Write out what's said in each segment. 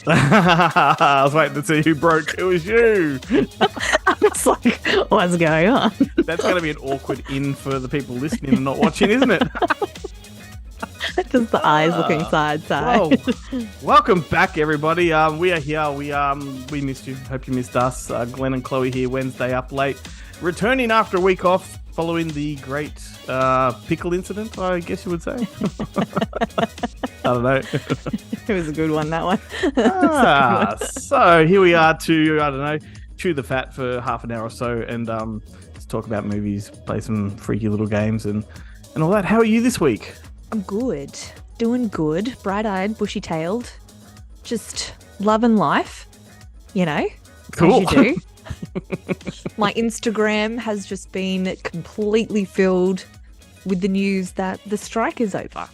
I was waiting to see who broke. It was you. I was like, what's going on? That's going to be an awkward in for the people listening and not watching, isn't it? Just the eyes looking side. Well, welcome back, everybody. We are here. We missed you. Hope you missed us. Glenn and Chloe here, Wednesday up late, returning after a week off following the great pickle incident, I guess you would say. I don't know. It was a good one, that one. So here we are to, I don't know, chew the fat for half an hour or so and just talk about movies, play some freaky little games and all that. How are you this week? I'm good. Doing good. Bright-eyed, bushy-tailed. Just loving life, you know, Cool. as you do. My Instagram has just been completely filled with the news that the strike is over.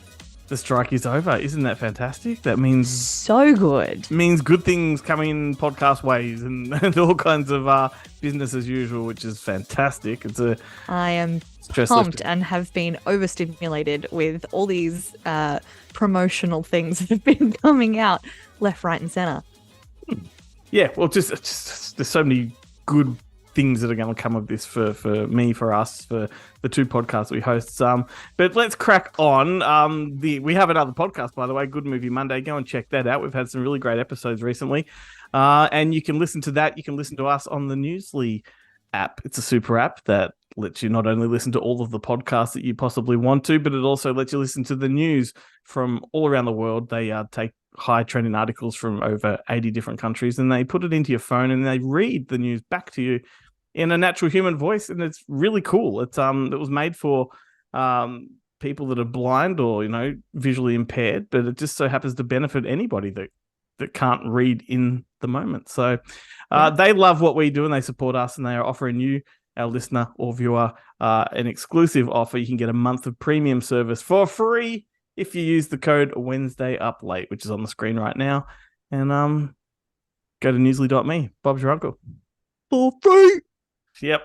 The strike is over. Isn't that fantastic? That means So good. good things coming podcast ways and all kinds of business as usual, which is fantastic. It's a I am stress pumped lifter. and have been overstimulated with all these promotional things that have been coming out left, right, and center. Yeah, well, just there's so many good things that are going to come of this for me, for us, for the two podcasts that we host. But let's crack on. We have another podcast, by the way, Good Movie Monday. Go and check that out. We've had some really great episodes recently, and you can listen to that. You can listen to us on the Newsly app. It's a super app that lets you not only listen to all of the podcasts that you possibly want to, but it also lets you listen to the news from all around the world. They take high trending articles from over 80 different countries and they put it into your phone and they read the news back to you in a natural human voice, and it's really cool. It was made for people that are blind or, you know, visually impaired, but it just so happens to benefit anybody that can't read in the moment. So they love what we do and they support us, and they are offering you, our listener or viewer, an exclusive offer. You can get a month of premium service for free if you use the code Wednesday Up Late, which is on the screen right now. And go to newsly.me. Bob's your uncle. For free. Yep.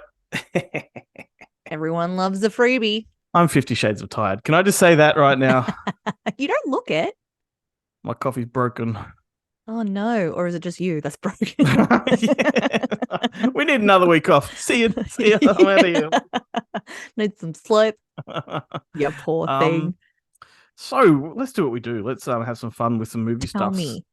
Everyone loves a freebie. I'm 50 Shades of Tired. Can I just say that right now? You don't look it. My coffee's broken. Oh no, or is it just you that's broken? Yeah. We need another week off. See you. I'm out of here. Need some sleep. You poor thing. So let's do what we do. Let's have some fun with some movie Tell stuff. me.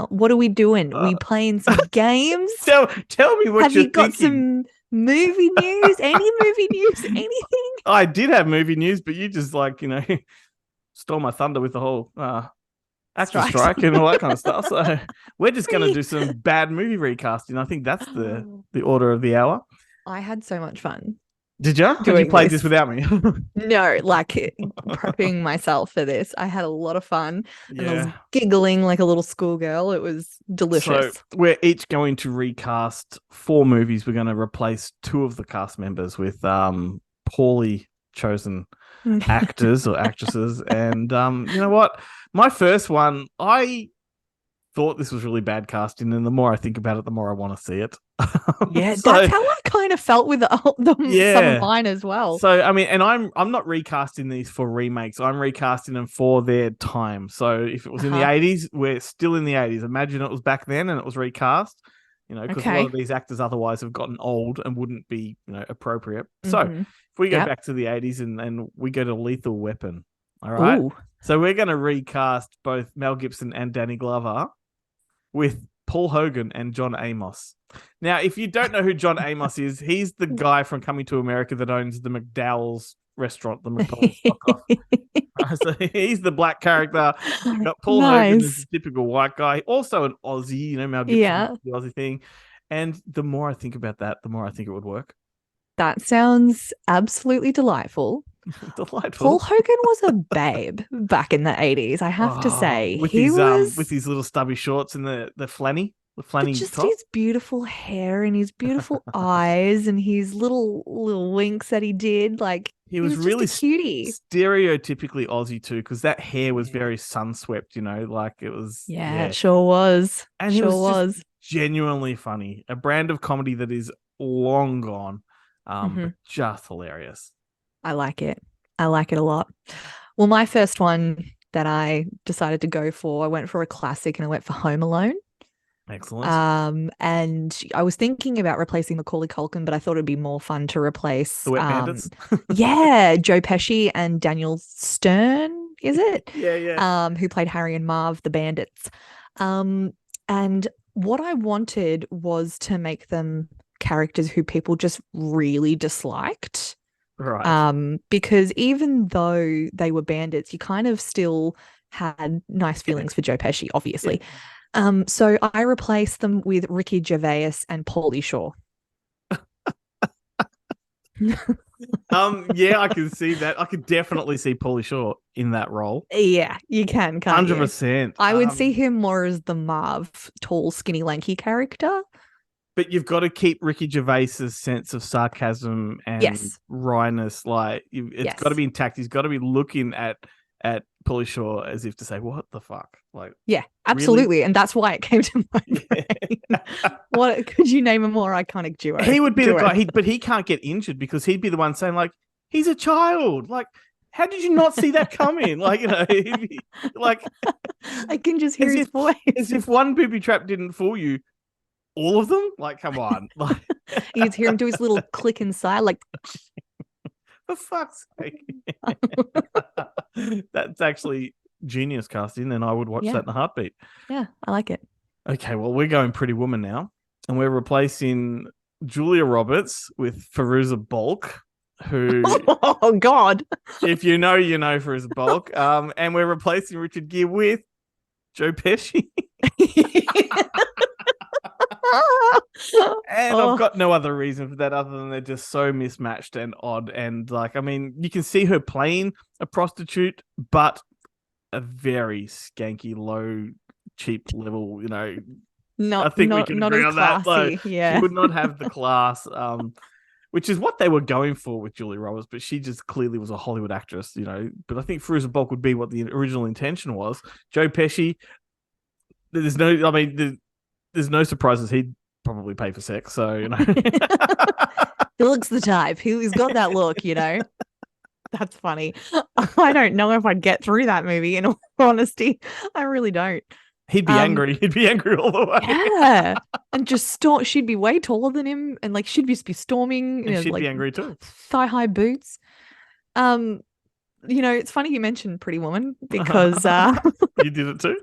What are we doing? We playing some games? Tell me what Have you're you got thinking. some movie news? Any movie news? Anything? I did have movie news, but you just stole my thunder with the whole actor strike and all that kind of stuff. So we're just going to do some bad movie recasting. I think that's the order of the hour. I had so much fun. Did you? Did you play this without me? No, like prepping myself for this. I had a lot of fun. Yeah. And I was giggling like a little schoolgirl. It was delicious. So we're each going to recast 4 movies. We're going to replace 2 of the cast members with poorly chosen actors or actresses. And you know what? My first one, I thought this was really bad casting, and the more I think about it, the more I want to see it. Yeah, that's how I kind of felt with some of mine as well. So I mean, and I'm not recasting these for remakes. I'm recasting them for their time. So if it was in the 80s, we're still in the 80s. Imagine it was back then and it was recast. You know, because a lot of these actors otherwise have gotten old and wouldn't be, you know, appropriate. So if we go back to the 80s and we go to Lethal Weapon, all right. Ooh. So we're going to recast both Mel Gibson and Danny Glover with Paul Hogan and John Amos. Now, if you don't know who John Amos is, he's the guy from Coming to America that owns the McDowell's restaurant, the McDonald's knockoff. So he's the black character. You've got Paul Hogan is a typical white guy, also an Aussie, you know, Mel Gibson, the Aussie thing. And the more I think about that, the more I think it would work. That sounds absolutely delightful. Delightful. Paul Hogan was a babe back in the 80s, I have to say. With his little stubby shorts and the flanny just top. His beautiful hair and his beautiful eyes and his little winks that he did. Like, he was really just a cutie. Stereotypically Aussie too, because that hair was very sun-swept, you know, like it was. Yeah, it sure was. And he was genuinely funny. A brand of comedy that is long gone, but just hilarious. I like it. I like it a lot. Well, my first one that I decided to go for. I went for a classic and I went for Home Alone. Excellent. And I was thinking about replacing Macaulay Culkin, but I thought it'd be more fun to replace The Wet Bandits. yeah, Joe Pesci and Daniel Stern, is it? Yeah. Who played Harry and Marv, the bandits. And what I wanted was to make them characters who people just really disliked. Right. Because even though they were bandits, you kind of still had nice feelings for Joe Pesci, obviously. So I replaced them with Ricky Gervais and Pauly Shore. Yeah, I can see that. I could definitely see Pauly Shore in that role. Yeah, you can, can't you? 100%. I would see him more as the Marv, tall, skinny, lanky character. But you've got to keep Ricky Gervais's sense of sarcasm and Yes. wryness. Like it's Yes. got to be intact. He's got to be looking at Pauly Shore as if to say, "What the fuck?" Like, Yeah, absolutely, really? and that's why it came to my brain. What could you name a more iconic duo? He would be the guy, but he can't get injured because he'd be the one saying, like, he's a child. Like, how did you not see that coming? Like, you know, like I can just hear as his voice. as if one booby trap didn't fool you, all of them. Like, come on, like, You could hear him do his little click inside, like, for fuck's sake. That's actually genius casting, and I would watch Yeah. that in a heartbeat. yeah, I like it. Okay, well, we're going Pretty Woman now, and we're replacing Julia Roberts with Fairuza Balk, who, Oh God. if you know, Fairuza Balk. And we're replacing Richard Gere with Joe Pesci. And I've got no other reason for that other than they're just so mismatched and odd. And like, I mean, you can see her playing a prostitute, but a very skanky, low, cheap level, you know. I think we can agree on that. Like, yeah. she would not have the class, which is what they were going for with Julia Roberts, but she just clearly was a Hollywood actress, you know. But I think Fairuza Balk would be what the original intention was. Joe Pesci, there's no surprises. He'd probably pay for sex, so you know. He looks the type. He's got that look, you know. That's funny. I don't know if I'd get through that movie, in all honesty. I really don't. He'd be angry. He'd be angry all the way. Yeah. And just she'd be way taller than him, and like she'd just be storming, you know, she'd like be angry too. Thigh-high boots. You know, it's funny you mentioned Pretty Woman because you did it too.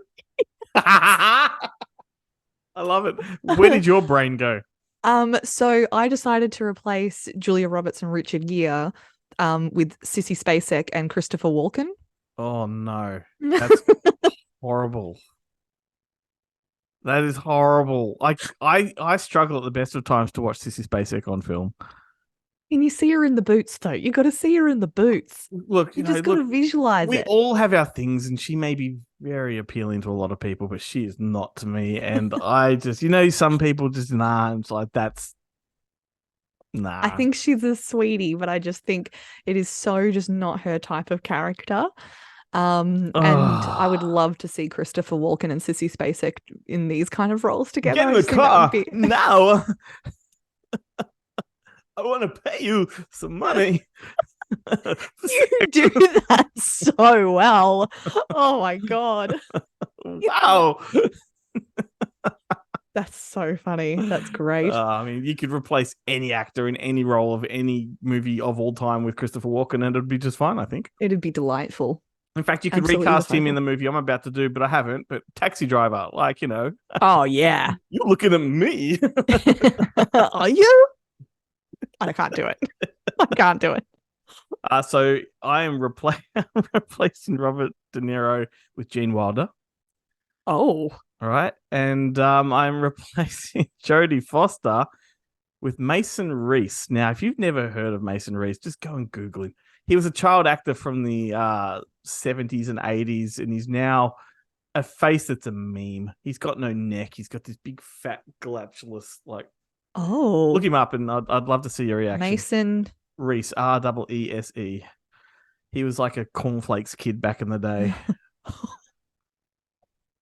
I love it. Where did your brain go? So I decided to replace Julia Roberts and Richard Gere with Sissy Spacek and Christopher Walken. Oh no. That's horrible. That is horrible. Like I struggle at the best of times to watch Sissy Spacek on film. And you see her in the boots, though. You got to see her in the boots. Look, you just got to visualize we it. We all have our things, and she may be very appealing to a lot of people, but she is not to me. And I just, you know, some people just it's like that's nah. I think she's a sweetie, but I just think it is so just not her type of character. And I would love to see Christopher Walken and Sissy Spacek in these kind of roles together. Get in the car now. I want to pay you some money. You do that so well. Oh my God. Wow. That's so funny. That's great. I mean, you could replace any actor in any role of any movie of all time with Christopher Walken, and it'd be just fine, I think. It'd be delightful. In fact, you could recast him in the movie I'm about to do, but I haven't. But Taxi Driver, like, you know. Oh, yeah. You're looking at me. Are you? I can't do it. I can't do it. So I am replacing Robert De Niro with Gene Wilder. Oh. All right. And I'm replacing Jodie Foster with Mason Reese. Now, if you've never heard of Mason Reese, just go and Google him. He was a child actor from the 70s and 80s, and he's now a face that's a meme. He's got no neck. He's got this big, fat, glatulous, like... Oh. Look him up, and I'd love to see your reaction. Mason Reese, Reese. He was like a cornflakes kid back in the day.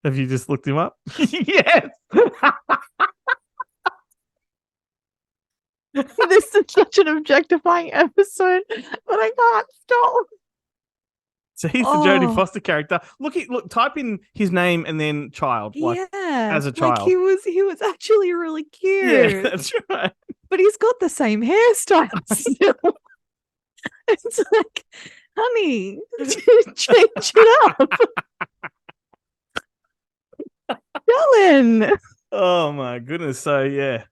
Have you just looked him up? Yes. This is such an objectifying episode, but I can't stop. So he's the Jodie Foster character. Look, type in his name and then child. Like, as a child. Like he was actually really cute. Yeah, that's right. But he's got the same hairstyle still. It's like, honey, change it up. Dylan. Oh my goodness. So yeah.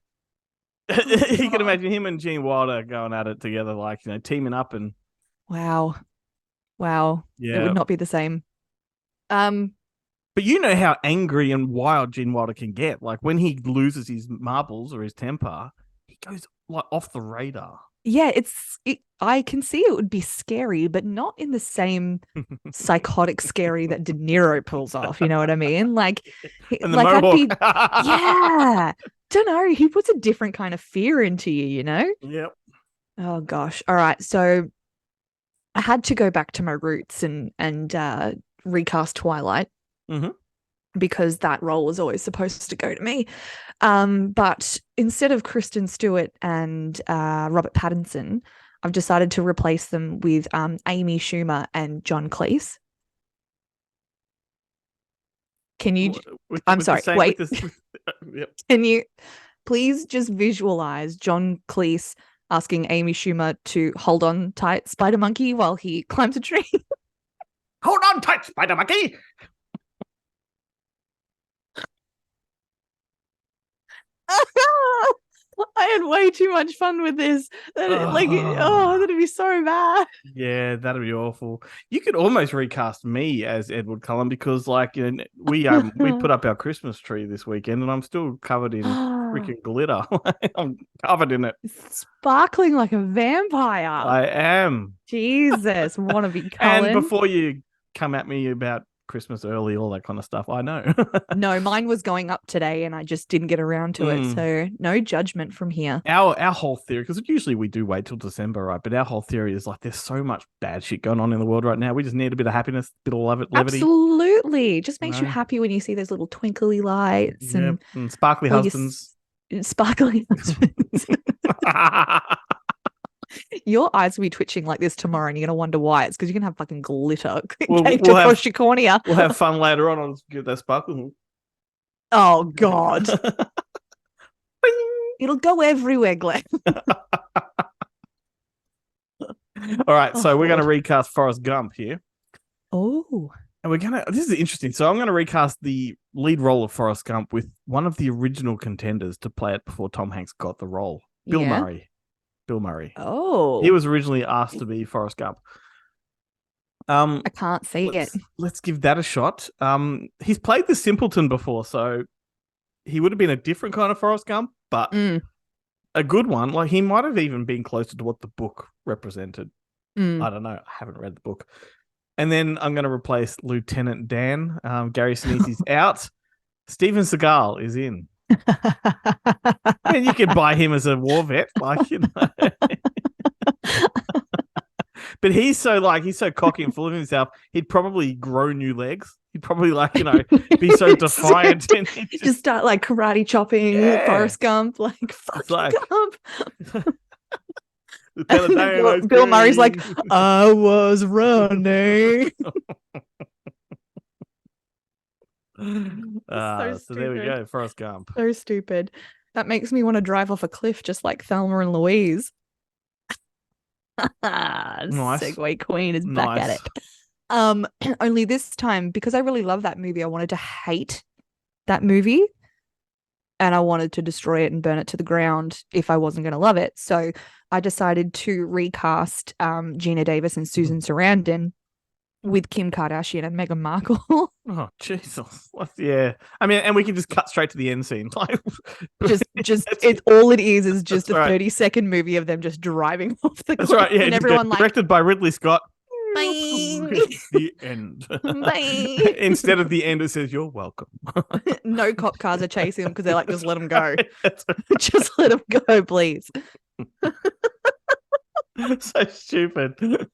You can imagine him and Gene Wilder going at it together, like, teaming up and Wow. Yeah. It would not be the same. But you know how angry and wild Gene Wilder can get. Like when he loses his marbles or his temper, he goes like off the radar. Yeah, I can see it would be scary, but not in the same psychotic scary that De Niro pulls off. You know what I mean? Like, and the mohawk. Yeah. Don't know. He puts a different kind of fear into you, you know? Yep. Oh gosh. All right. So I had to go back to my roots and recast Twilight. Mm-hmm. Because that role was always supposed to go to me. But instead of Kristen Stewart and Robert Pattinson, I've decided to replace them with Amy Schumer and John Cleese. Can you... I'm sorry, wait. Yep. Can you please just visualize John Cleese asking Amy Schumer to hold on tight, Spider Monkey, while he climbs a tree? Hold on tight, Spider Monkey! I had way too much fun with this. That'd be so bad. Yeah, that'd be awful. You could almost recast me as Edward Cullen because, like, we put up our Christmas tree this weekend, and I'm still covered in freaking glitter. I'm covered in it, sparkling like a vampire. I am. Jesus, wanna be Cullen. And before you come at me about Christmas early, all that kind of stuff, I know. No, mine was going up today and I just didn't get around to it, so no judgment from here. Our whole theory, because usually we do wait till December, right? But our whole theory is like there's so much bad shit going on in the world right now. We just need a bit of happiness, a bit of levity. Absolutely. Just makes you happy when you see those little twinkly lights and sparkly husbands. Sparkly husbands. Your eyes will be twitching like this tomorrow, and you're gonna wonder why. It's because you're gonna have fucking glitter across your cornea. We'll have fun later on. I'll get that sparkle. Oh God! It'll go everywhere, Glenn. All right, so we're gonna recast Forrest Gump here. Oh, and this is interesting. So I'm gonna recast the lead role of Forrest Gump with one of the original contenders to play it before Tom Hanks got the role, Bill Murray. Bill Murray. Oh. He was originally asked to be Forrest Gump. I can't see it. Let's give that a shot. He's played the Simpleton before, so he would have been a different kind of Forrest Gump, but a good one. Like, he might have even been closer to what the book represented. I don't know. I haven't read the book. And then I'm going to replace Lieutenant Dan. Gary Sinise's out. Steven Seagal is in. And you could buy him as a war vet, like, But he's so cocky and full of himself. He'd probably grow new legs. He'd probably be so defiant and just start like karate chopping Forrest Gump, fuck Gump. Bill Murray's like, I was running. So there we go, Forrest Gump. So stupid. That makes me want to drive off a cliff just like Thelma and Louise. Nice. Segway Queen is back at it. Only this time, because I really love that movie, I wanted to hate that movie and I wanted to destroy it and burn it to the ground if I wasn't going to love it. So I decided to recast Gina Davis and Susan Sarandon with Kim Kardashian and Meghan Markle. Oh, Jesus. Yeah. I mean, and we can just cut straight to the end scene. All it is just a 30-second movie of them just driving off the cliff. That's right. Yeah. And everyone directed by Ridley Scott. Bye. The end. Bye. Instead of the end, it says, you're welcome. No cop cars are chasing them because they're like, just let them go. Just let them go, please. So stupid.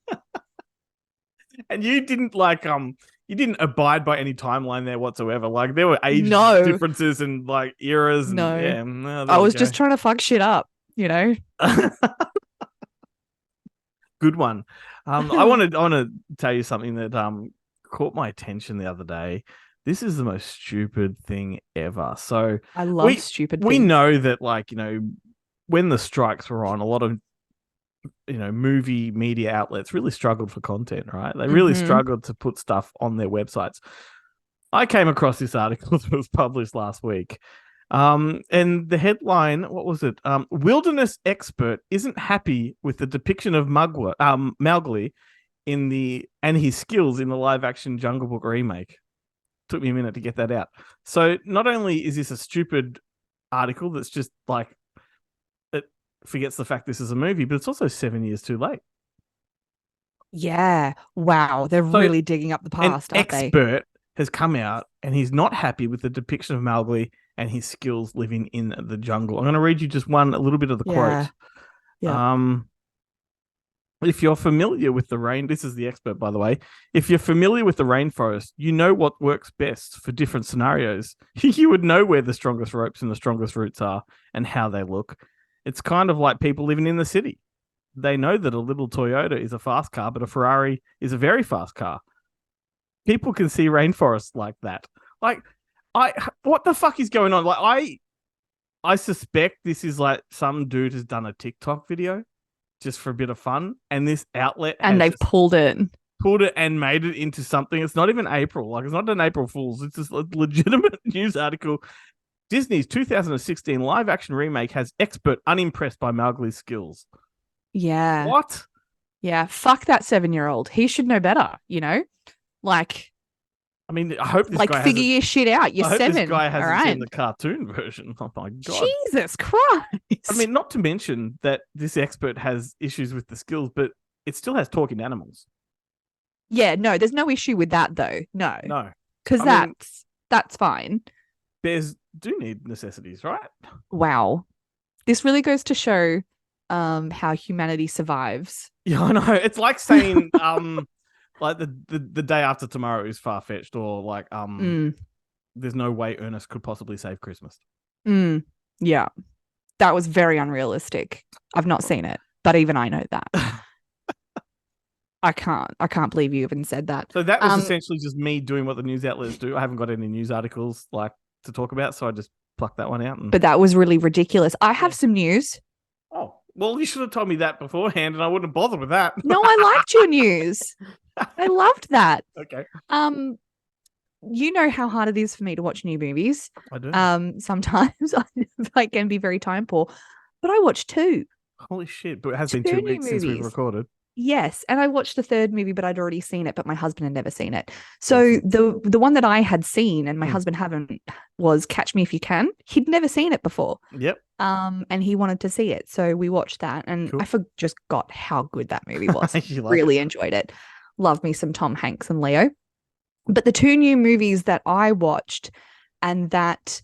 And you didn't you didn't abide by any timeline there whatsoever. Like, there were age differences and like eras. And, I was just trying to fuck shit up, you know. Good good one. I want to tell you something that caught my attention the other day. This is the most stupid thing ever. So I love stupid we things. know that, like, when the strikes were on, a lot of movie media outlets really struggled for content, right? They really struggled to put stuff on their websites. I came across this article that was published last week. And the headline, what was it? Wilderness expert isn't happy with the depiction of Mowgli and his skills in the live action Jungle Book remake. Took me a minute to get that out. So not only is this a stupid article that's just like, it forgets the fact this is a movie, but it's also 7 years too late. Yeah. Wow. They're really digging up the past, aren't they? An expert has come out and he's not happy with the depiction of Mowgli and his skills living in the jungle. I'm going to read you just a little bit of the quote. Yeah. If you're familiar with this is the expert, by the way. If you're familiar with the rainforest, you know what works best for different scenarios. You would know where the strongest ropes and the strongest roots are and how they look. It's kind of like people living in the city. They know that a little Toyota is a fast car, but a Ferrari is a very fast car. People can see rainforests like that. Like, what the fuck is going on? Like, I suspect this is like some dude has done a TikTok video just for a bit of fun, and this outlet they've pulled it and made it into something. It's not even April. Like, it's not an April Fool's. It's just a legitimate news article. Disney's 2016 live action remake has expert unimpressed by Mowgli's skills. Yeah. What? Yeah. Fuck that 7-year-old. He should know better, Like, I mean, I hope this like, guy figure your shit out. You're 7. This guy hasn't all right? seen the cartoon version. Oh my god! Jesus Christ! I mean, not to mention that this expert has issues with the skills, but it still has talking animals. Yeah, no, there's no issue with that though. No, because that's fine. Bears do need necessities, right? Wow, this really goes to show how humanity survives. Yeah, I know. It's like saying like the day after tomorrow is far fetched, or like there's no way Ernest could possibly save Christmas. Yeah, that was very unrealistic. I've not seen it, but even I know that. I can't believe you even said that. So that was essentially just me doing what the news outlets do. I haven't got any news articles like to talk about, so I just plucked that one out. But that was really ridiculous. I have some news. Oh, well, you should have told me that beforehand, and I wouldn't have bothered with that. No, I liked your news. I loved that. Okay. You know how hard it is for me to watch new movies. I do. Sometimes I can be very time poor, but I watched 2. Holy shit! But it has been 2 weeks since we've recorded. Yes, and I watched the 3rd movie, but I'd already seen it, but my husband had never seen it. So the one that I had seen and my husband hadn't was Catch Me If You Can. He'd never seen it before. Yep. And he wanted to see it, so we watched that, and cool. I just got how good that movie was. Really enjoyed it. Love me some Tom Hanks and Leo. But the 2 new movies that I watched and that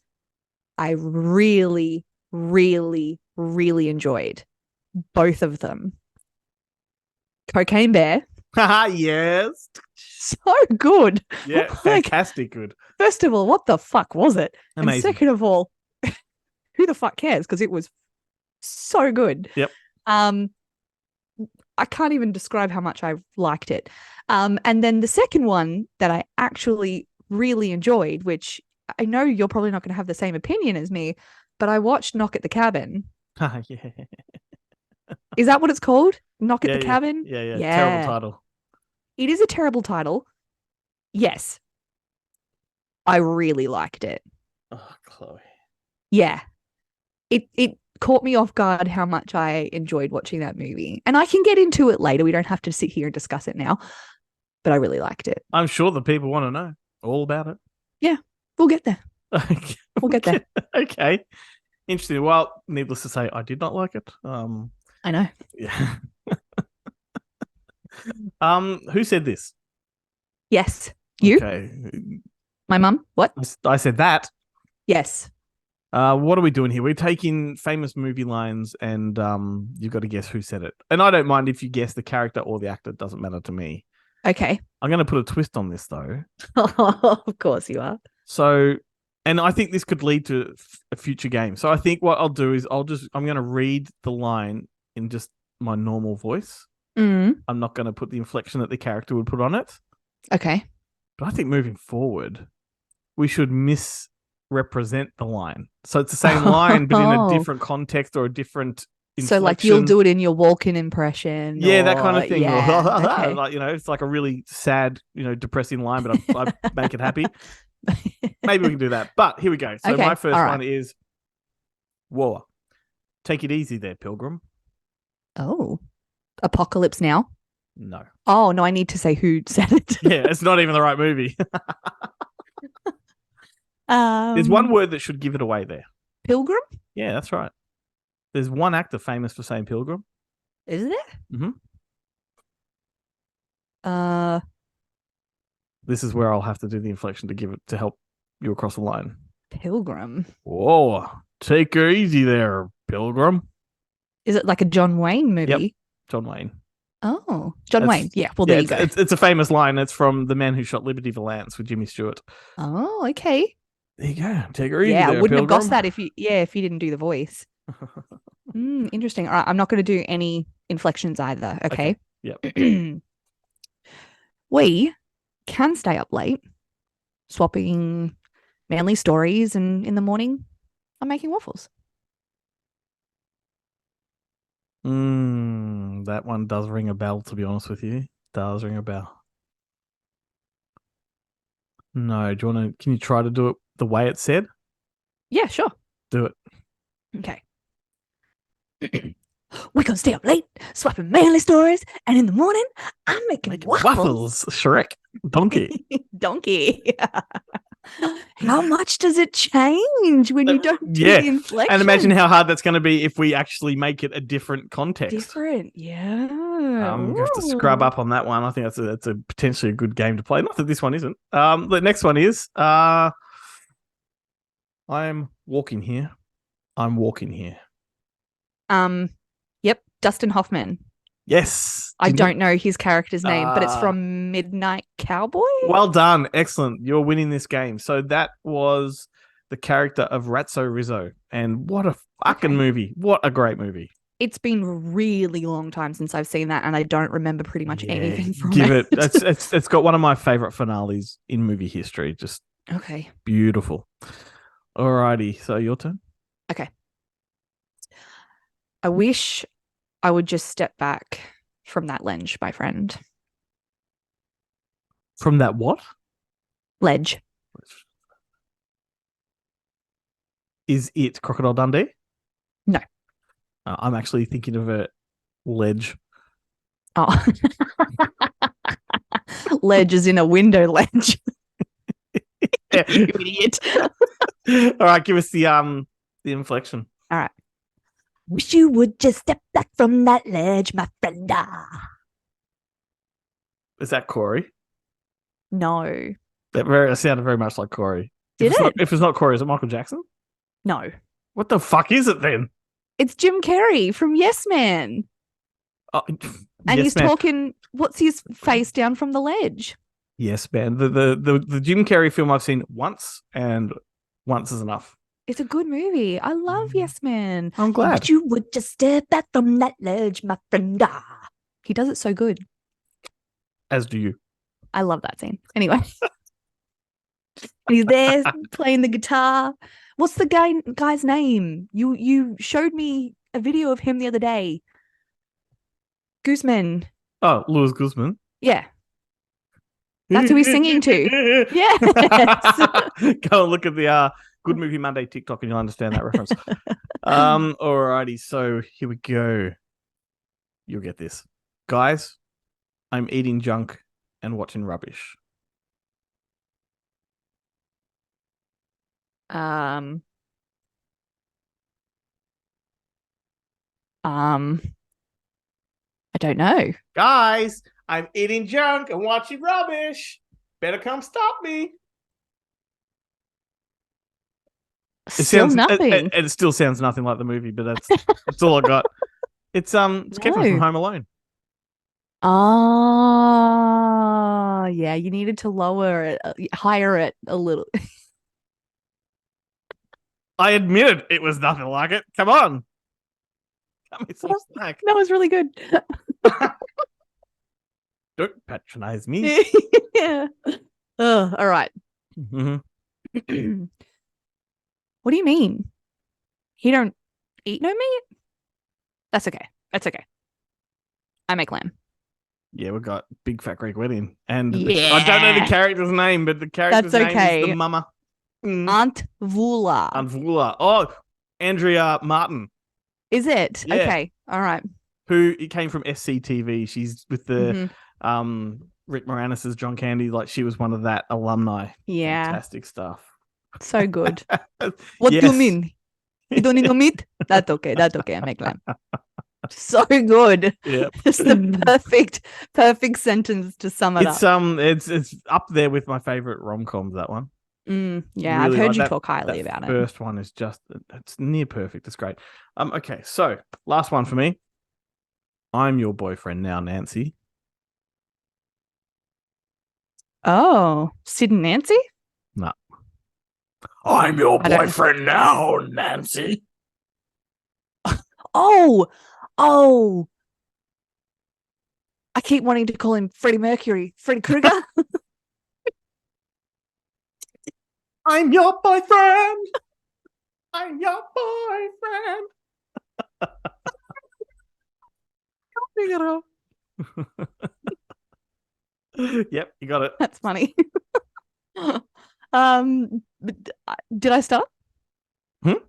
I really, really, really enjoyed, both of them. Cocaine Bear. Yes. So good. Yeah, fantastic good. First of all, what the fuck was it? Amazing. And second of all, who the fuck cares? Because it was so good. Yep. I can't even describe how much I liked it. And then the second one that I actually really enjoyed, which I know you're probably not going to have the same opinion as me, but I watched Knock at the Cabin. Yeah. Is that what it's called? Knock at the Cabin? Yeah. Terrible title. It is a terrible title. Yes. I really liked it. Oh, Chloe. Yeah. It caught me off guard how much I enjoyed watching that movie. And I can get into it later. We don't have to sit here and discuss it now. But I really liked it. I'm sure the people want to know all about it. Yeah, we'll get there. We'll get there. Okay. Interesting. Well, needless to say, I did not like it. I know. Yeah. Who said this? Yes. You? Okay. My mum? What? I said that. Yes. What are we doing here? We're taking famous movie lines, and you've got to guess who said it. And I don't mind if you guess the character or the actor. It doesn't matter to me. Okay. I'm going to put a twist on this, though. Of course you are. So, and I think this could lead to a future game. So I think what I'll do is I'm going to read the line in just my normal voice. Mm. I'm not going to put the inflection that the character would put on it. Okay. But I think moving forward, we should misrepresent the line. So it's the same line, but in a Oh. different context or a different So inflection. like you'll do it in your Walken impression. Yeah, that kind or, of thing. Yeah. Okay. Like, it's like a really sad, depressing line, but I make it happy. Maybe we can do that. But here we go. So Okay, my first all right. one is War. Take it easy there, Pilgrim. Oh. Apocalypse Now. No. Oh, no, I need to say who said it. Yeah, it's not even the right movie. There's one word that should give it away there. Pilgrim? Yeah, that's right. There's one actor famous for saying Pilgrim. Is there? Mm-hmm. Uh, This is where I'll have to do the inflection to help you across the line. Pilgrim. Whoa, take her easy there, Pilgrim. Is it like a John Wayne movie? Yep. John Wayne. Oh, John Wayne. Yeah, well, there you go. It's a famous line. It's from The Man Who Shot Liberty Valance with Jimmy Stewart. Oh, okay. There you go. Take her easy Yeah, there, I wouldn't Pilgrim. have guessed that if you didn't do the voice. Interesting. All right, I'm not going to do any inflections either. Okay. Yep. We can stay up late, swapping manly stories, and in the morning, I'm making waffles. That one does ring a bell, to be honest with you. Does ring a bell. No, can you try to do it the way it said? Yeah, sure. Do it. Okay. We're going to stay up late, swapping manly stories, and in the morning, I'm making waffles. Shrek. Donkey. Donkey. How much does it change when you don't do the inflection? And imagine how hard that's going to be if we actually make it a different context. Different, yeah. I'm going to have to scrub up on that one. I think that's a potentially a good game to play. Not that this one isn't. The next one is I'm walking here. I'm walking here. Yep, Dustin Hoffman. Yes. I don't know his character's name, but it's from Midnight Cowboy. Well done. Excellent. You're winning this game. So that was the character of Ratso Rizzo. And what a fucking movie. What a great movie. It's been a really long time since I've seen that, and I don't remember pretty much anything from it. It's got one of my favorite finales in movie history. Just beautiful. Alrighty. So your turn. Okay. I wish I would just step back from that ledge, my friend. From that what? Ledge. Is it Crocodile Dundee? No. I'm actually thinking of a ledge. Oh. Ledge is in a window ledge. You idiot. All right, give us the inflection. All right. Wish you would just step back from that ledge, my friend. Is that Corey? No. It sounded very much like Corey. If it's not Corey, is it Michael Jackson? No. What the fuck is it then? It's Jim Carrey from Yes Man. Oh, and he's talking, what's his face down from the ledge? Yes Man. The Jim Carrey film I've seen once, and once is enough. It's a good movie. I love Yes Man. I'm glad. But you would just step back from that ledge, my friend. He does it so good. As do you. I love that scene. Anyway. He's there playing the guitar. What's the guy's name? You showed me a video of him the other day. Guzman. Oh, Louis Guzman. Yeah. That's who he's singing to. Yes. Go and look at the Good Movie Monday TikTok and you'll understand that reference. Alrighty, so here we go. You'll get this. Guys, I'm eating junk and watching rubbish. I don't know. Guys, I'm eating junk and watching rubbish. Better come stop me. Nothing. It still sounds nothing like the movie, but that's all I got. It's Kevin from Home Alone. Oh, yeah. You needed to lower it, higher it a little. I admitted it was nothing like it. Come on. Cut me some slack. That was really good. Don't patronize me. Yeah. All right. Mhm. What do you mean? He don't eat no meat? That's okay. That's okay. I make lamb. Yeah, we got Big Fat Greek Wedding. And I don't know the Yeah. character's name, but the character's That's name is the okay. mama. Aunt Vula. Anvula. Oh, Andrea Martin. Is it? Yeah. Okay. All right. Who it came from SCTV. She's with the Mhm. Rick Moranis' John Candy. Like she was one of that alumni. Yeah. Fantastic stuff. So good. What do you Yes. mean? You don't need no meat? That's okay. That's okay. I make lamb. So good. Yep. It's the perfect sentence to sum it It's up. it's up there with my favorite rom-coms, that one. Yeah, Really I've heard like you that. talk highly That about it. first one is just it's near perfect. It's great. Okay, so last one for me. I'm your boyfriend now, Nancy. Oh, Sid and Nancy? No. I'm your I don't- boyfriend now, Nancy. Oh. I keep wanting to call him Freddie Mercury. Freddie Krueger? I'm your boyfriend. I'm your boyfriend. Yep, you got it. That's funny. Did I start?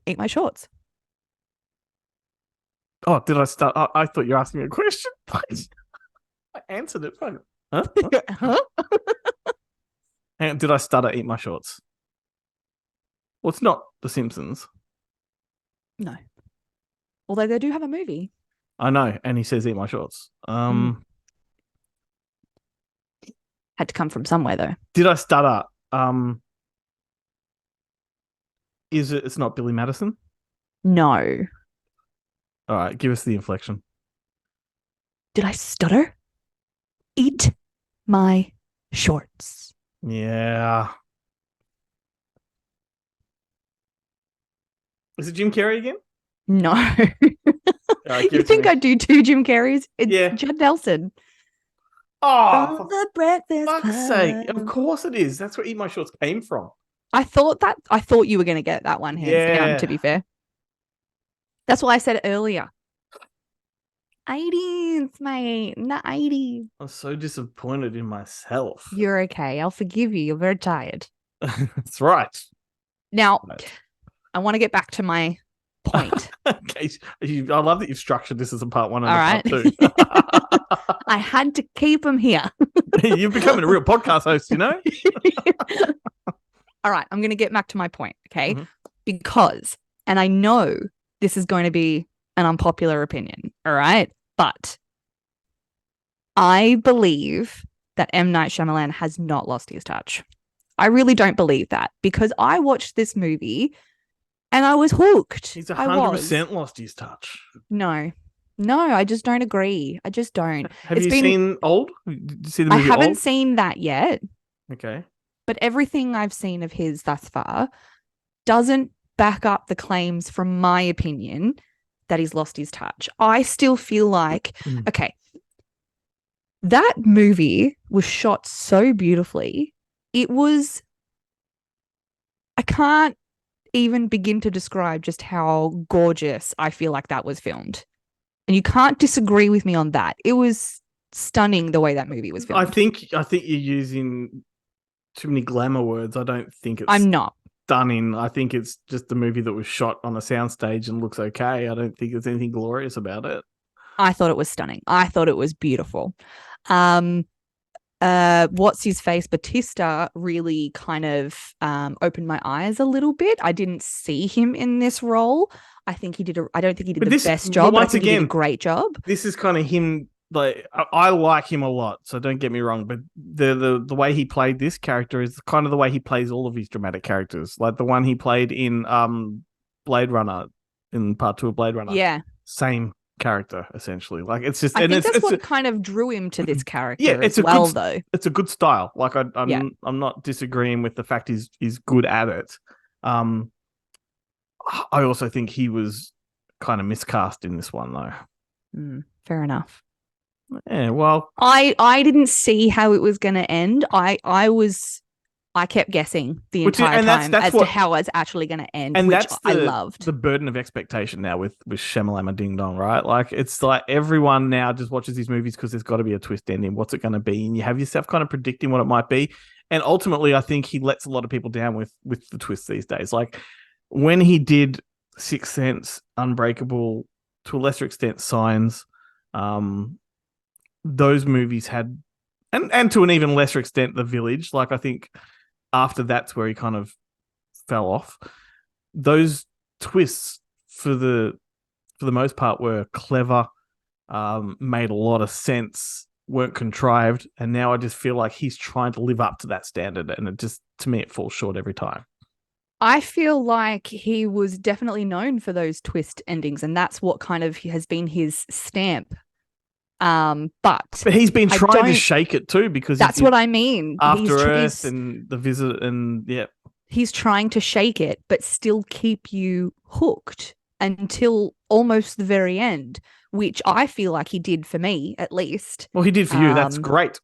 Eat my shorts. Oh, did I start? I thought you were asking me a question. I answered it. Huh? Huh? And did I stutter? Eat my shorts. Well, it's not The Simpsons. No. Although they do have a movie. I know, and he says eat my shorts. Had to come from somewhere though. Did I stutter? Is it? It's not Billy Madison. No. All right, give us the inflection. Did I stutter? Eat my shorts. Yeah. Is it Jim Carrey again? No. Right, You think I do two Jim Carreys? It's Judd Nelson. Oh, From for the Breakfast fuck's Club. sake! Of course it is. That's where Eat My Shorts came from. I thought you were going to get that one hands down, to be fair. That's why I said it earlier. 80s, mate. Not 80s. I'm so disappointed in myself. You're okay. I'll forgive you. You're very tired. That's right. Now, I want to get back to my point. Okay. I love that you've structured this as a part one and All a right. part two. I had to keep him here. You're becoming a real podcast host, you know? All right. I'm going to get back to my point, okay? Because, and I know this is going to be an unpopular opinion, all right? But I believe that M. Night Shyamalan has not lost his touch. I really don't believe that because I watched this movie and I was hooked. He's 100% lost his touch. No, I just don't agree. I just don't. Have you seen Old? Did you see the movie I haven't Old? seen that yet. Okay. But everything I've seen of his thus far doesn't back up the claims, from my opinion, that he's lost his touch. I still feel like, okay, that movie was shot so beautifully. It was, I can't even begin to describe just how gorgeous I feel like that was filmed. And you can't disagree with me on that. It was stunning the way that movie was filmed. I think you're using too many glamour words. I don't think it's I'm not. Stunning. I think it's just a movie that was shot on a soundstage and looks okay. I don't think there's anything glorious about it. I thought it was stunning. I thought it was beautiful. What's his face? Batista really kind of opened my eyes a little bit. I didn't see him in this role. I think he did. I don't think he did the best job. But once again, he did a great job. This is kind of him. Like I like him a lot, so don't get me wrong. But the way he played this character is kind of the way he plays all of his dramatic characters. Like the one he played in Blade Runner, in part 2 of Blade Runner. Yeah, same character essentially. Like it's just. I think that's what kind of drew him to this character. Yeah, it's though. It's a good style. Like I'm not disagreeing with the fact he's good at it. I also think he was kind of miscast in this one though. Fair enough. Yeah, well, I didn't see how it was going to end. I kept guessing the entire and time that's as to what, how it's actually going to end, and which that's I loved. the burden of expectation now with Shyamalama Ding Dong, right? Like it's like everyone now just watches these movies because there's got to be a twist ending. What's it going to be? And you have yourself kind of predicting what it might be. And ultimately, I think he lets a lot of people down with the twists these days. Like when he did Sixth Sense, Unbreakable, to a lesser extent, Signs, those movies had, and to an even lesser extent, The Village. Like I think after that's where he kind of fell off. Those twists for the most part were clever, made a lot of sense, weren't contrived, and now I just feel like he's trying to live up to that standard, and it just, to me, it falls short every time. I feel like he was definitely known for those twist endings, and that's what kind of has been his stamp. But he's been I trying to don't- shake it too, because that's what I mean. After Earth and The Visit, and yeah, he's trying to shake it, but still keep you hooked until almost the very end, which I feel like he did for me, at least. well, he did for you. That's great.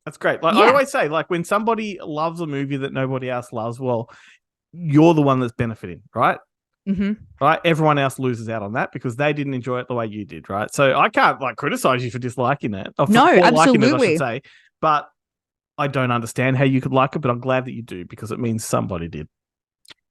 That's great. Like I Yeah. always say, like when somebody loves a movie that nobody else loves, well, you're the one that's benefiting, right? Mm-hmm. Right? Everyone else loses out on that because they didn't enjoy it the way you did, right? So I can't like criticize you for disliking it. Or No, liking it, I absolutely. should say. But I don't understand how you could like it, but I'm glad that you do because it means somebody did.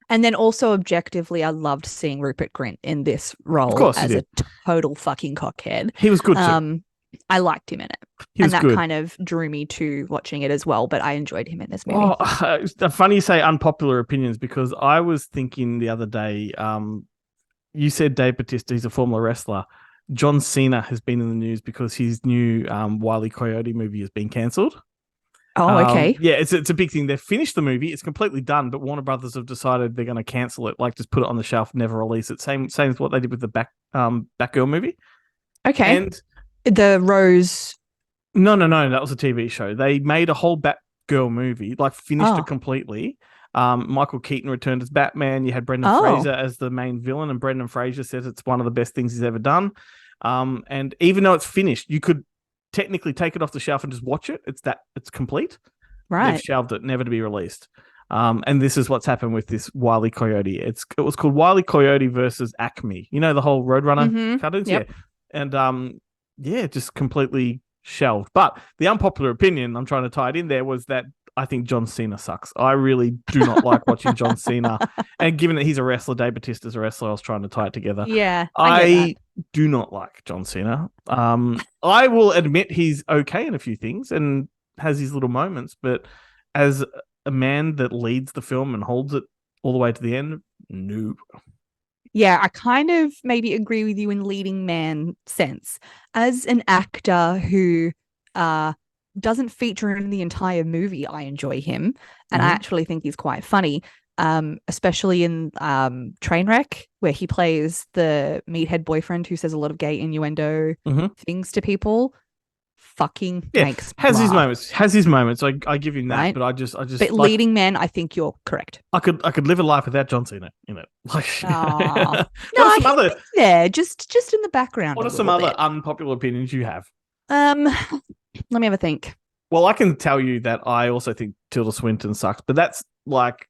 And then also objectively, I loved seeing Rupert Grint in this Of role course you as a did. total fucking cockhead. He was good too. I liked him in it. He was and that good. kind of drew me to watching it as well, but I enjoyed him in this movie. Oh, it's funny you say unpopular opinions because I was thinking the other day, you said Dave Bautista, he's a former wrestler. John Cena has been in the news because his new Wile E. Coyote movie has been cancelled. Oh, okay. Yeah, it's a big thing. They've finished the movie; it's completely done. But Warner Brothers have decided they're going to cancel it, like just put it on the shelf, never release it. Same as what they did with the Batgirl movie. Okay. And the Rose. No, that was a TV show. They made a whole Batgirl movie, like finished it completely. Michael Keaton returned as Batman. You had Brendan Fraser as the main villain, and Brendan Fraser says it's one of the best things he's ever done. And even though it's finished, you could technically take it off the shelf and just watch it. It's complete. Right. They've shelved it, never to be released. And this is what's happened with this Wile E. Coyote. It was called Wile E. Coyote versus Acme. You know the whole Roadrunner cartoons, yep. Yeah. And just completely shelved. But the unpopular opinion, I'm trying to tie it in there, was that I think John Cena sucks. I really do not like watching John Cena. And given that he's a wrestler, Dave Bautista's a wrestler, I was trying to tie it together. Yeah, I do not like John Cena. I will admit he's okay in a few things and has his little moments, but as a man that leads the film and holds it all the way to the end, no. Yeah, I kind of maybe agree with you in leading man sense. As an actor who doesn't feature in the entire movie, I enjoy him. And I actually think he's quite funny, especially in Trainwreck, where he plays the meathead boyfriend who says a lot of gay innuendo things to people. Fucking makes has laugh. his moments. I give him that, right? but I just But like, leading man, I think you're correct. I could live a life without John Cena in it. Like, no, some other there, just in the background. What are some other unpopular opinions you have? Let me have a think. Well, I can tell you that I also think Tilda Swinton sucks, but that's like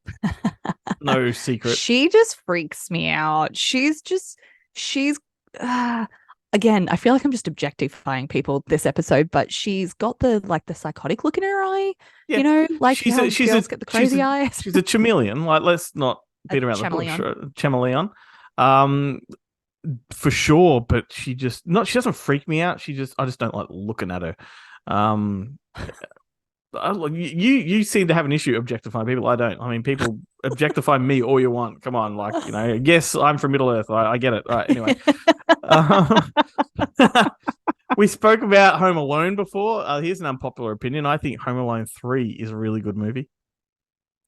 no secret. She just freaks me out. She's again, I feel like I'm just objectifying people this episode, but she's got the psychotic look in her eye. Yeah. You know, like she's girls get the crazy eyes. She's a chameleon. Like, let's not beat around the bush. Chameleon. For sure, but she doesn't freak me out. I just don't like looking at her. You seem to have an issue objectifying people. I don't. I mean, people objectify me all you want. Come on, like, you know. Yes, I'm from Middle Earth. I get it. All right. Anyway, we spoke about Home Alone before. Here's an unpopular opinion. I think Home Alone 3 is a really good movie.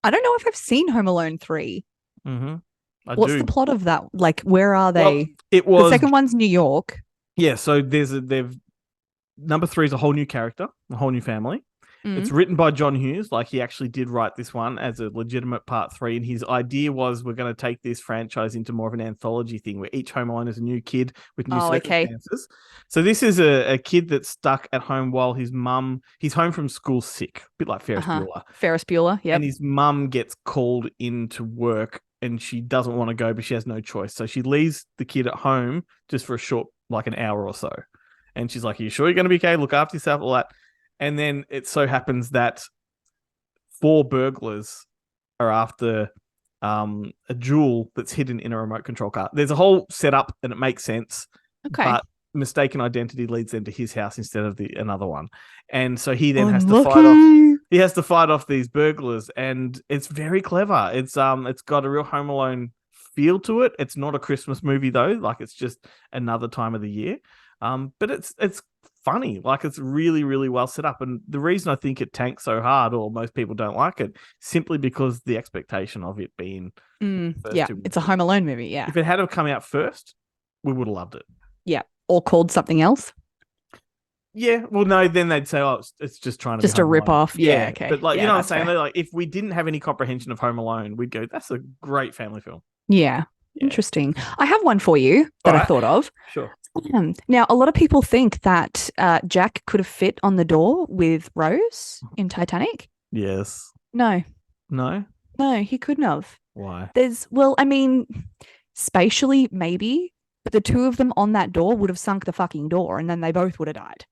I don't know if I've seen Home Alone 3. Mm-hmm. What's the plot of that? Like, where are they? Well, it was the second one's New York. Yeah, so they've number 3 is a whole new character, a whole new family, It's written by John Hughes. Like, he actually did write this one as a legitimate part 3. And his idea was, we're going to take this franchise into more of an anthology thing where each Home Alone is a new kid with new circumstances. So this is a kid that's stuck at home while he's home from school sick, a bit like Ferris Bueller. Ferris Bueller, yeah. And his mum gets called into work and she doesn't want to go, but she has no choice. So she leaves the kid at home just for a short, like an hour or so. And she's like, are you sure you're going to be okay? Look after yourself, all that. And then it so happens that 4 burglars are after a jewel that's hidden in a remote control car. There's a whole setup and it makes sense. Okay. But mistaken identity leads them to his house instead of another one. And so he then has to fight off. He has to fight off these burglars, and it's very clever. It's got a real Home Alone feel to it. It's not a Christmas movie though. Like, it's just another time of the year. But it's funny. Like, it's really, really well set up. And the reason I think it tanks so hard, or most people don't like it, simply because the expectation of it being it's a Home Alone movie. Yeah. If it had come out first, we would have loved it. Yeah. Or called something else. Yeah, well, no, then they'd say, oh, it's just trying to just be a rip-off. Yeah, okay. But, like, yeah, you know what I'm saying? Like, if we didn't have any comprehension of Home Alone, we'd go, that's a great family film. Yeah. Interesting. I have one for you that I thought of. Sure. Now, a lot of people think that Jack could have fit on the door with Rose in Titanic. Yes. No, he couldn't have. Why? Spatially, maybe, but the 2 of them on that door would have sunk the fucking door, and then they both would have died.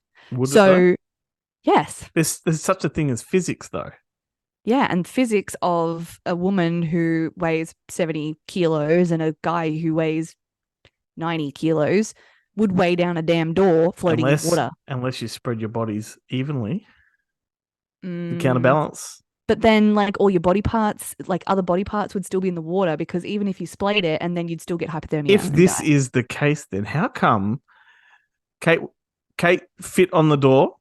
Yes. There's such a thing as physics, though. Yeah, and physics of a woman who weighs 70 kilos and a guy who weighs 90 kilos would weigh down a damn door floating in water. Unless you spread your bodies evenly. You counterbalance. But then, like, all your body parts, like other body parts, would still be in the water, because even if you splayed it, and then you'd still get hypothermia. If this is the case, then how come Kate fit on the door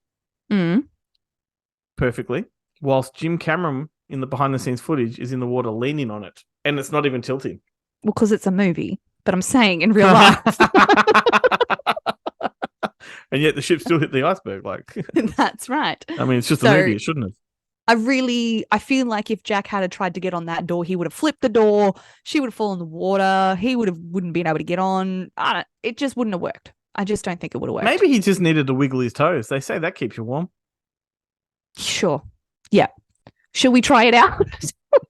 perfectly, whilst Jim Cameron in the behind-the-scenes footage is in the water leaning on it, and it's not even tilting? Well, because it's a movie. But I'm saying in real life. And yet the ship still hit the iceberg. Like, that's right. I mean, it's just a movie. It shouldn't have. I feel like if Jack had tried to get on that door, he would have flipped the door. She would have fallen in the water. He wouldn't been able to get on. It just wouldn't have worked. I just don't think it would have worked. Maybe he just needed to wiggle his toes. They say that keeps you warm. Sure. Yeah. Should we try it out?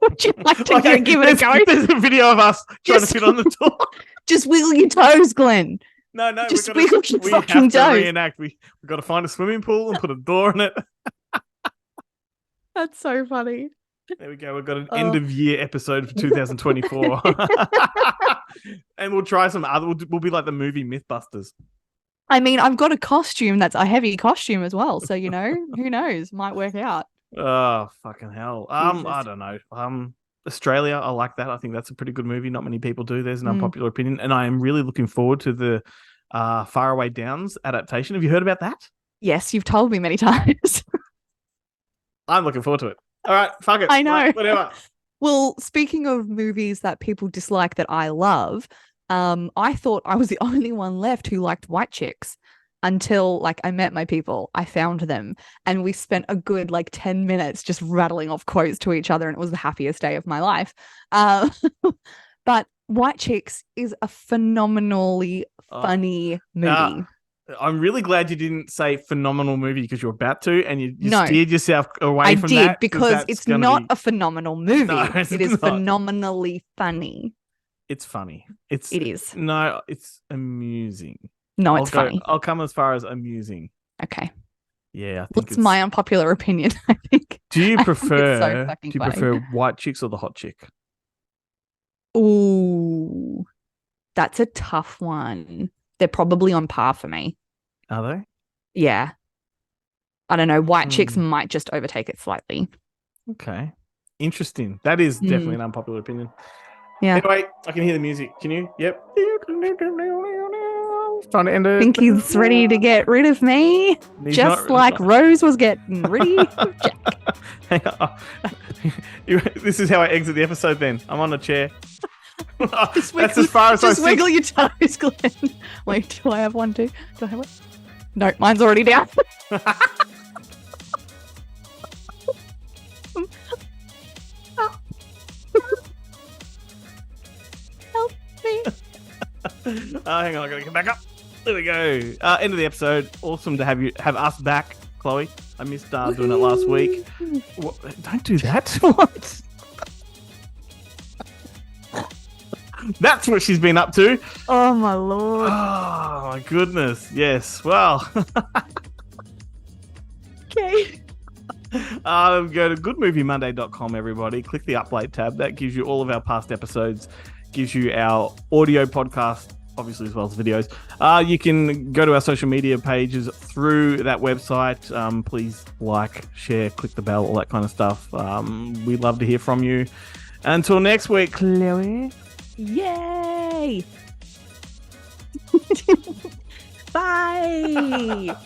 Would you like to go give it a go? There's a video of us trying to fit on the door. Just wiggle your toes, Glenn. No, just wiggle your fucking toes. We have to reenact. We've got to find a swimming pool and put a door in it. That's so funny. There we go. We've got an end of year episode for 2024. And we'll try some other. We'll be like the movie Mythbusters. I mean, I've got a costume that's a heavy costume as well. So, you know, who knows? Might work out. Oh, fucking hell. I don't know. Australia, I like that. I think that's a pretty good movie. Not many people do. There's an unpopular opinion. And I am really looking forward to the Faraway Downs adaptation. Have you heard about that? Yes, you've told me many times. I'm looking forward to it. All right, fuck it. I know. Like, whatever. Well, speaking of movies that people dislike that I love, I thought I was the only one left who liked White Chicks until, like, I met my people. I found them, and we spent a good, 10 minutes just rattling off quotes to each other, and it was the happiest day of my life. But White Chicks is a phenomenally funny movie. I'm really glad you didn't say phenomenal movie, because you're about to, and you steered yourself away from that. I did, because it's not a phenomenal movie. No, it is phenomenally funny. It's funny. It is. No, it's amusing. No, it's funny. I'll come as far as amusing. Okay. Yeah, I think it's my unpopular opinion, I think. Do you prefer White Chicks or the Hot Chick? Ooh, that's a tough one. They're probably on par for me. Are they? Yeah. I don't know. White Chicks might just overtake it slightly. Okay. Interesting. That is definitely an unpopular opinion. Yeah. Anyway, I can hear the music. Can you? Yep. Trying to end it. I think he's ready to get rid of me. Just like Rose was getting rid of Jack. Hang on. This is how I exit the episode then. I'm on a chair. That's as far as I just wiggle your toes, Glenn. Wait, do I have one too? Do I have one? No, mine's already down. Hang on, I gotta get back up. There we go. End of the episode. Awesome to have us back, Chloe. I missed doing it last week. What? Don't do that. What? That's what she's been up to. Oh my lord. Oh my goodness. Yes. Well. Okay. Go to goodmoviemonday.com, everybody. Click the upload tab. That gives you all of our past episodes, gives you our audio podcast, obviously, as well as videos. You can go to our social media pages through that website. Please like, share, click the bell, all that kind of stuff. We'd love to hear from you. Until next week, Chloe. Yay! Bye!